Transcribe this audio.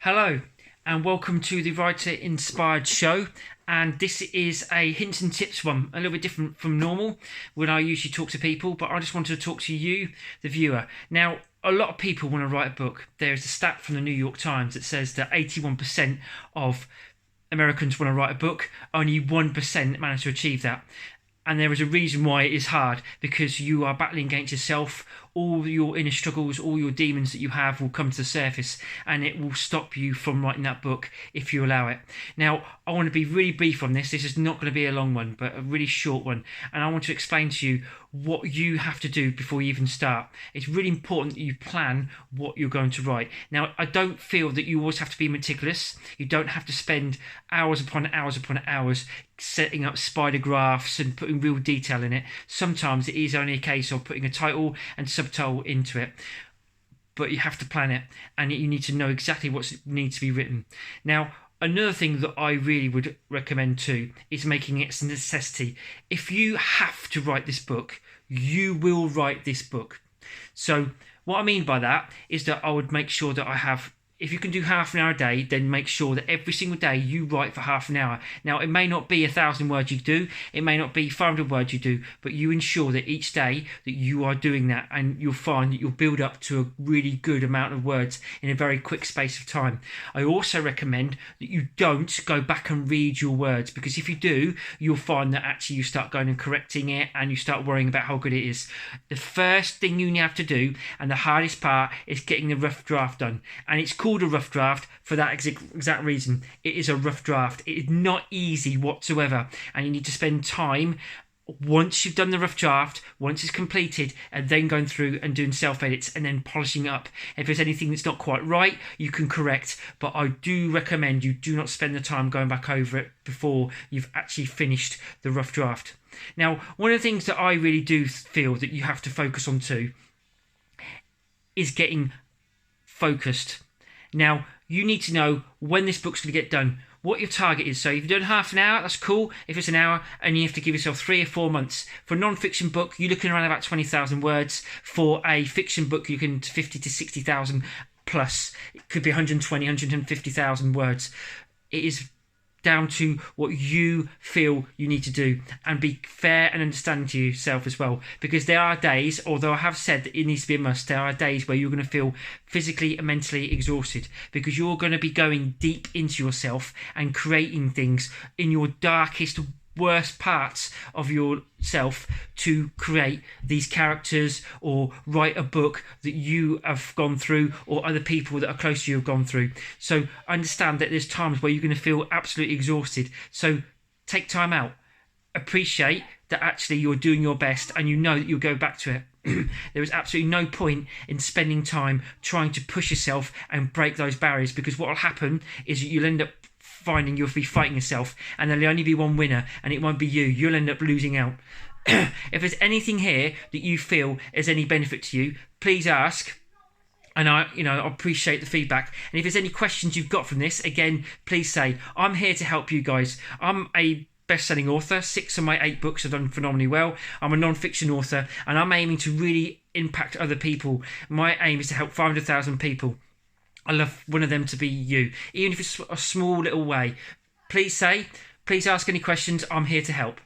Hello, and welcome to the Writer Inspired Show. And this is a hints and tips one, a little bit different from normal when I usually talk to people, but I just wanted to talk to you, the viewer. Now, a lot of people want to write a book. There's a stat from the New York Times that says that 81% of Americans want to write a book, only 1% manage to achieve that. And there is a reason why it is hard, because you are battling against yourself. All your inner struggles, all your demons that you have will come to the surface, and it will stop you from writing that book if you allow it. Now, I want to be really brief on this. This is not going to be a long one, but a really short one. And I want to explain to you what you have to do before you even start. It's really important that you plan what you're going to write. Now, I don't feel that you always have to be meticulous. You don't have to spend hours upon hours upon hours setting up spider graphs and putting real detail in it. Sometimes it is only a case of putting a title and subtitle into it, but you have to plan it, and you need to know exactly what needs to be written. Now, another thing that I really would recommend too is making it a necessity. If you have to write this book, you will write this book. So what I mean by that is that I would make sure that I have, if you can do half an hour a day, then make sure that every single day you write for half an hour. Now, it may not be 1,000 words you do, it may not be 500 words you do, but you ensure that each day that you are doing that, and you'll find that you'll build up to a really good amount of words in a very quick space of time. I also recommend that you don't go back and read your words, because if you do, you'll find that actually you start going and correcting it, and you start worrying about how good it is. The first thing you have to do, and the hardest part, is getting the rough draft done. And it's called a rough draft for that exact reason. It is a rough draft. It is not easy whatsoever, and you need to spend time once you've done the rough draft, once it's completed, and then going through and doing self-edits and then polishing up. If there's anything that's not quite right, you can correct, but I do recommend you do not spend the time going back over it before you've actually finished the rough draft. Now, one of the things that I really do feel that you have to focus on too is getting focused. Now, you need to know when this book's going to get done, what your target is. So if you've done half an hour, that's cool. If it's an hour, and you have to give yourself 3 or 4 months. For a non-fiction book, you're looking around about 20,000 words. For a fiction book, you can 50 to 60,000 plus. It could be 120, 150,000 words. It is down to what you feel you need to do, and be fair and understanding to yourself as well, because there are days, although I have said that it needs to be a must, there are days where you're going to feel physically and mentally exhausted, because you're going to be going deep into yourself and creating things in your darkest, worst parts of yourself to create these characters or write a book that you have gone through, or other people that are close to you have gone through. So understand that there's times where you're going to feel absolutely exhausted. So take time out. Appreciate that actually you're doing your best, and you know that you'll go back to it. There is absolutely no point in spending time trying to push yourself and break those barriers, because what will happen is that you'll end up finding you'll be fighting yourself, and there'll only be one winner, and it won't be you. You'll end up losing out. If there's anything here that you feel is any benefit to you, please ask, and I appreciate the feedback. And if there's any questions you've got from this, again, please say. I'm here to help you guys. I'm a best-selling author. 6 of my 8 books have done phenomenally well. I'm a non-fiction author, and I'm aiming to really impact other people. My aim is to help 500,000 people. I love one of them to be you, even if it's a small little way. Please ask any questions. I'm here to help.